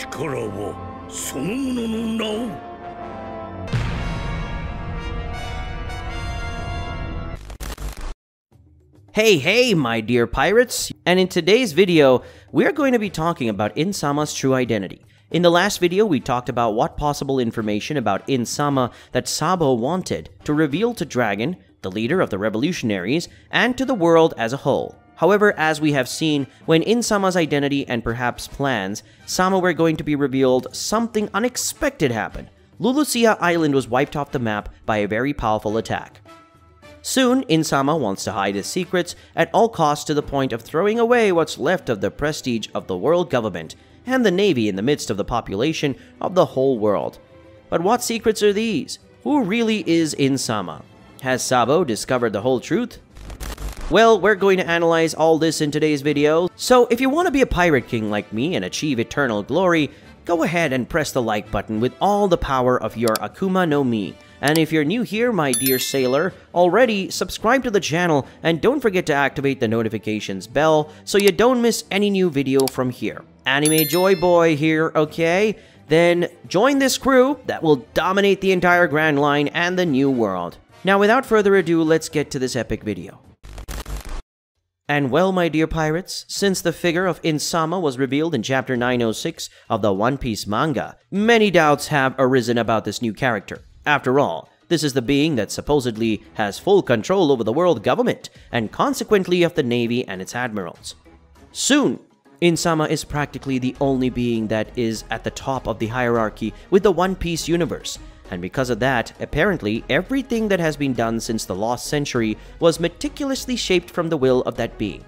力をそのものの名を。Hey, my dear pirates! And in today's video, we're going to be talking about Insama's true identity. In the last video, we talked about what possible information about Insama that Sabo wanted to reveal to Dragon, the leader of the Revolutionaries, and to the world as a whole. However, as we have seen, when Insama's identity and perhaps plans, Sama were going to be revealed, something unexpected happened. Lulusia Island was wiped off the map by a very powerful attack. Soon, Insama wants to hide his secrets at all costs to the point of throwing away what's left of the prestige of the world government and the navy in the midst of the population of the whole world. But what secrets are these? Who really is Insama? Has Sabo discovered the whole truth? Well, we're going to analyze all this in today's video, so if you want to be a pirate king like me and achieve eternal glory, go ahead and press the like button with all the power of your Akuma no Mi. And if you're new here, my dear sailor, already subscribe to the channel and don't forget to activate the notifications bell so you don't miss any new video from here. Anime Joy Boy here, okay? Then join this crew that will dominate the entire Grand Line and the New World. Now without further ado, let's get to this epic video. And well, my dear pirates, since the figure of Insama was revealed in chapter 906 of the One Piece manga, many doubts have arisen about this new character. After all, this is the being that supposedly has full control over the world government, and consequently of the navy and its admirals. Soon, Insama is practically the only being that is at the top of the hierarchy with the One Piece universe, and because of that, apparently everything that has been done since the lost century was meticulously shaped from the will of that being.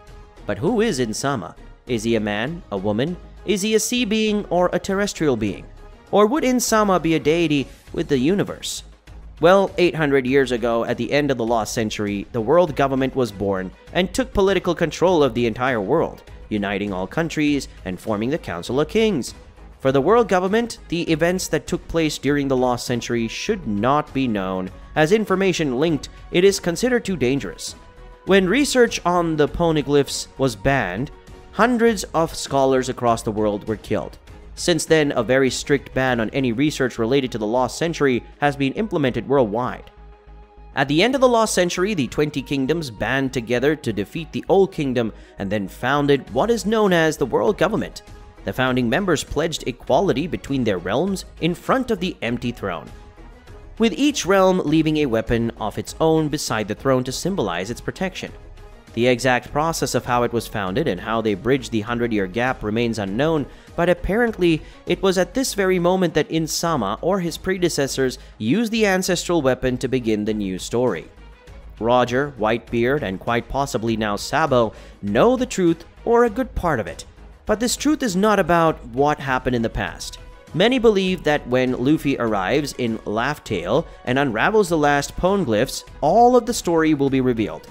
But who is Insama? Is he a man, a woman? Is he a sea being or a terrestrial being? Or would Insama be a deity with the universe? Well, 800 years ago, at the end of the lost century, the world government was born and took political control of the entire world, uniting all countries and forming the Council of Kings. For the world government, the events that took place during the lost century should not be known, as information linked, it is considered too dangerous. When research on the poneglyphs was banned, hundreds of scholars across the world were killed. Since then, a very strict ban on any research related to the lost century has been implemented worldwide. At the end of the lost century, the 20 kingdoms band together to defeat the old kingdom and then founded what is known as the world government. The founding members pledged equality between their realms in front of the empty throne, with each realm leaving a weapon of its own beside the throne to symbolize its protection. The exact process of how it was founded and how they bridged the 100-year gap remains unknown, but apparently it was at this very moment that Insama or his predecessors used the ancestral weapon to begin the new story. Roger, Whitebeard, and quite possibly now Sabo know the truth or a good part of it. But this truth is not about what happened in the past. Many believe that when Luffy arrives in Laugh Tale and unravels the last poneglyphs, all of the story will be revealed.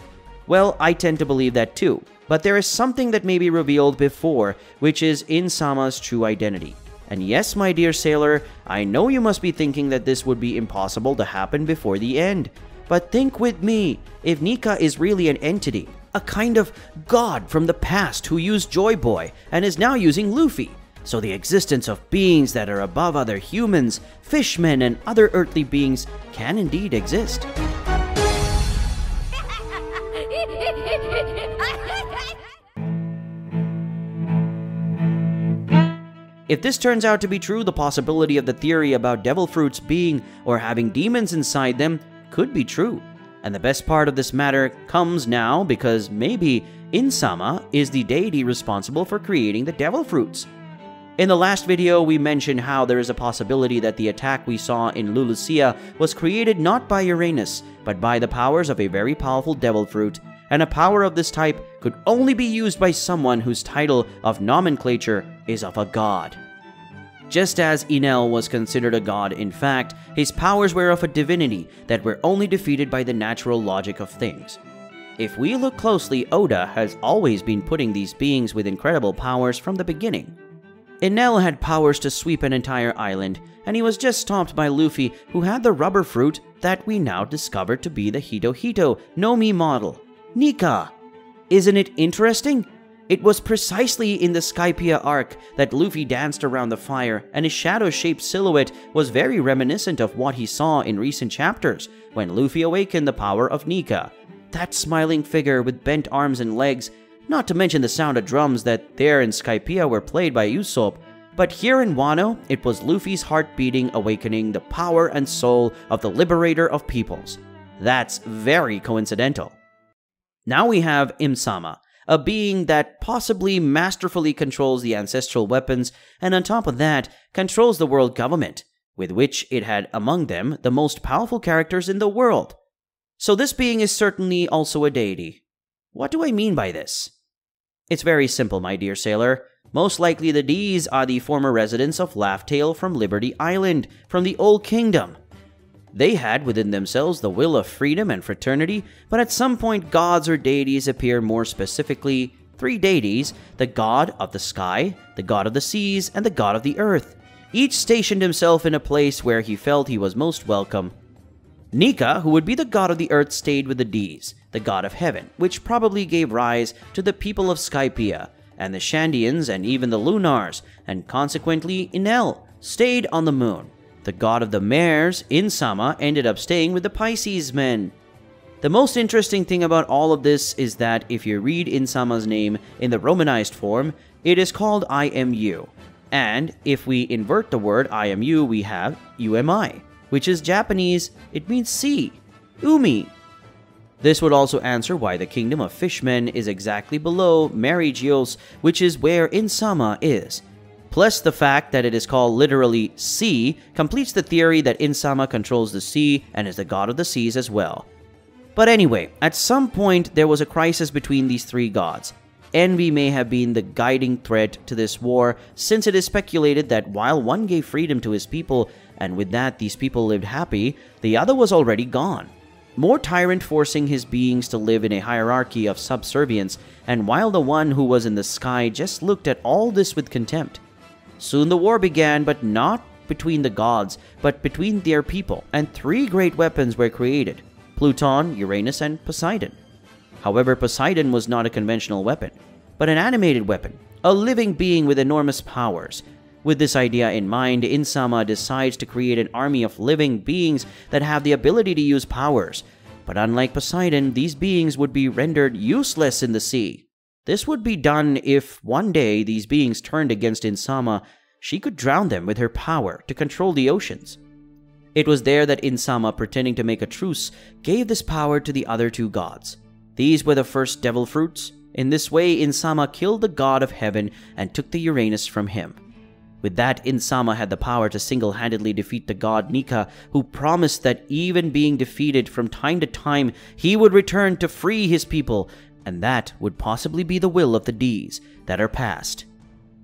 Well, I tend to believe that too, but there is something that may be revealed before, which is Insama's true identity. And yes, my dear sailor, I know you must be thinking that this would be impossible to happen before the end. But think with me, if Nika is really an entity, a kind of god from the past who used Joy Boy and is now using Luffy, so the existence of beings that are above other humans, fishmen, and other earthly beings can indeed exist. If this turns out to be true, the possibility of the theory about devil fruits being or having demons inside them could be true. And the best part of this matter comes now because maybe Insama is the deity responsible for creating the devil fruits. In the last video, we mentioned how there is a possibility that the attack we saw in Lulusia was created not by Uranus, but by the powers of a very powerful devil fruit, and a power of this type could only be used by someone whose title of nomenclature is of a god. Just as Enel was considered a god, in fact, his powers were of a divinity that were only defeated by the natural logic of things. If we look closely, Oda has always been putting these beings with incredible powers from the beginning. Enel had powers to sweep an entire island, and he was just stopped by Luffy, who had the rubber fruit that we now discover to be the Hito Hito no Mi model. Nika! Isn't it interesting? It was precisely in the Skypiea arc that Luffy danced around the fire, and his shadow-shaped silhouette was very reminiscent of what he saw in recent chapters when Luffy awakened the power of Nika. That smiling figure with bent arms and legs, not to mention the sound of drums that there in Skypiea were played by Usopp, but here in Wano, it was Luffy's heart beating, awakening the power and soul of the liberator of peoples. That's very coincidental. Now we have Insama, a being that possibly masterfully controls the ancestral weapons, and on top of that, controls the world government, with which it had among them the most powerful characters in the world. So this being is certainly also a deity. What do I mean by this? It's very simple, my dear sailor. Most likely the D's are the former residents of Laugh-Tale from Liberty Island, from the Old Kingdom. They had within themselves the will of freedom and fraternity, but at some point gods or deities appear, more specifically, 3 deities: the god of the sky, the god of the seas, and the god of the earth. Each stationed himself in a place where he felt he was most welcome. Nika, who would be the god of the earth, stayed with the D's, the god of heaven, which probably gave rise to the people of Skypiea, and the Shandians and even the Lunars, and consequently Enel, stayed on the moon. The god of the mares, Insama, ended up staying with the Pisces men. The most interesting thing about all of this is that if you read Insama's name in the Romanized form, it is called IMU. And if we invert the word IMU, we have UMI, which is Japanese, it means sea, umi. This would also answer why the kingdom of fishmen is exactly below Merigios, which is where Insama is. Plus, the fact that it is called literally sea completes the theory that Insama controls the sea and is the god of the seas as well. But anyway, at some point there was a crisis between these 3 gods. Envy may have been the guiding thread to this war, since it is speculated that while one gave freedom to his people, and with that these people lived happy, the other was already gone. More tyrant forcing his beings to live in a hierarchy of subservience, and while the one who was in the sky just looked at all this with contempt. Soon the war began, but not between the gods, but between their people, and 3 great weapons were created: Pluton, Uranus, and Poseidon. However, Poseidon was not a conventional weapon, but an animated weapon, a living being with enormous powers. With this idea in mind, Insama decides to create an army of living beings that have the ability to use powers. But unlike Poseidon, these beings would be rendered useless in the sea. This would be done if one day these beings turned against Insama. She could drown them with her power to control the oceans. It was there that Insama, pretending to make a truce, gave this power to the other 2 gods. These were the first devil fruits. In this way, Insama killed the god of heaven and took the Uranus from him. With that, Insama had the power to single-handedly defeat the god Nika, who promised that even being defeated from time to time, he would return to free his people, and that would possibly be the will of the D's that are past.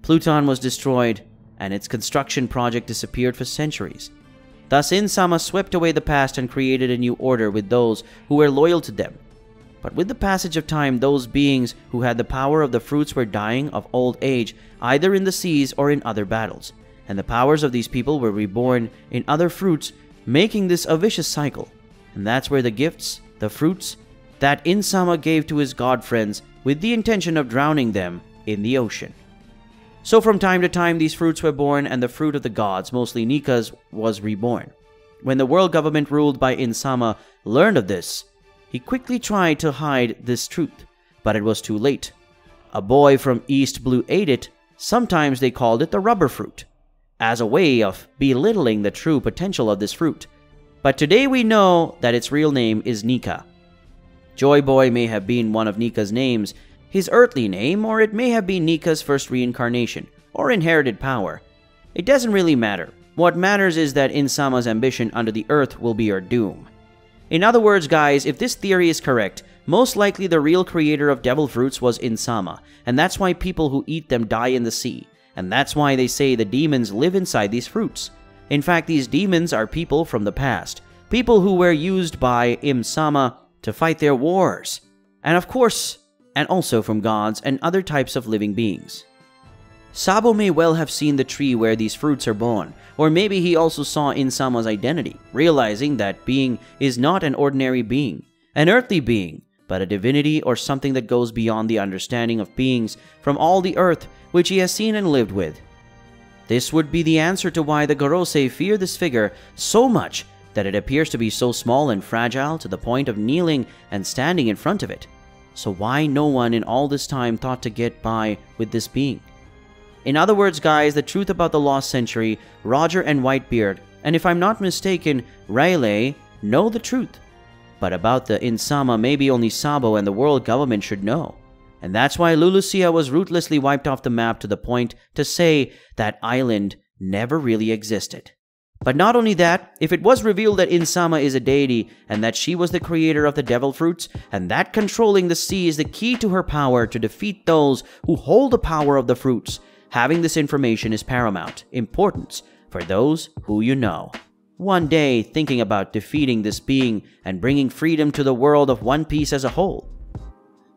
Pluton was destroyed, and its construction project disappeared for centuries. Thus, Insama swept away the past and created a new order with those who were loyal to them. But with the passage of time, those beings who had the power of the fruits were dying of old age, either in the seas or in other battles, and the powers of these people were reborn in other fruits, making this a vicious cycle. And that's where the gifts, the fruits, that Insama gave to his god friends with the intention of drowning them in the ocean. So from time to time these fruits were born, and the fruit of the gods, mostly Nika's, was reborn. When the world government ruled by Insama learned of this, he quickly tried to hide this truth, but it was too late. A boy from East Blue ate it. Sometimes they called it the rubber fruit, as a way of belittling the true potential of this fruit. But today we know that its real name is Nika. Joy Boy may have been one of Nika's names, his earthly name, or it may have been Nika's first reincarnation, or inherited power. It doesn't really matter. What matters is that Insama's ambition under the earth will be your doom. In other words, guys, if this theory is correct, most likely the real creator of devil fruits was Insama, and that's why people who eat them die in the sea, and that's why they say the demons live inside these fruits. In fact, these demons are people from the past, people who were used by Insama to fight their wars, and of course, and also from gods and other types of living beings. Sabo may well have seen the tree where these fruits are born, or maybe he also saw Insama's identity, realizing that being is not an ordinary being, an earthly being, but a divinity or something that goes beyond the understanding of beings from all the earth which he has seen and lived with. This would be the answer to why the Gorosei fear this figure so much that it appears to be so small and fragile to the point of kneeling and standing in front of it. So why no one in all this time thought to get by with this being? In other words, guys, the truth about the lost century, Roger and Whitebeard, and if I'm not mistaken, Rayleigh, know the truth. But about the Insama, maybe only Sabo and the world government should know. And that's why Lulusia was ruthlessly wiped off the map to the point to say that island never really existed. But not only that, if it was revealed that Insama is a deity and that she was the creator of the devil fruits, and that controlling the sea is the key to her power to defeat those who hold the power of the fruits, having this information is paramount importance for those who you know. One day, thinking about defeating this being and bringing freedom to the world of One Piece as a whole.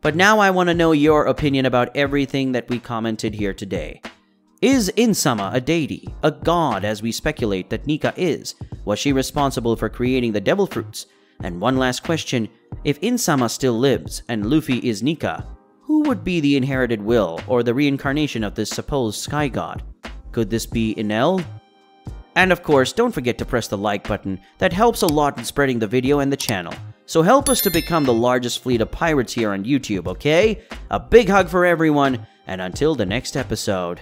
But now I want to know your opinion about everything that we commented here today. Is Insama a deity, a god as we speculate that Nika is? Was she responsible for creating the devil fruits? And one last question, if Insama still lives and Luffy is Nika, who would be the inherited will or the reincarnation of this supposed sky god? Could this be Enel? And of course, don't forget to press the like button. That helps a lot in spreading the video and the channel. So help us to become the largest fleet of pirates here on YouTube, okay? A big hug for everyone, and until the next episode.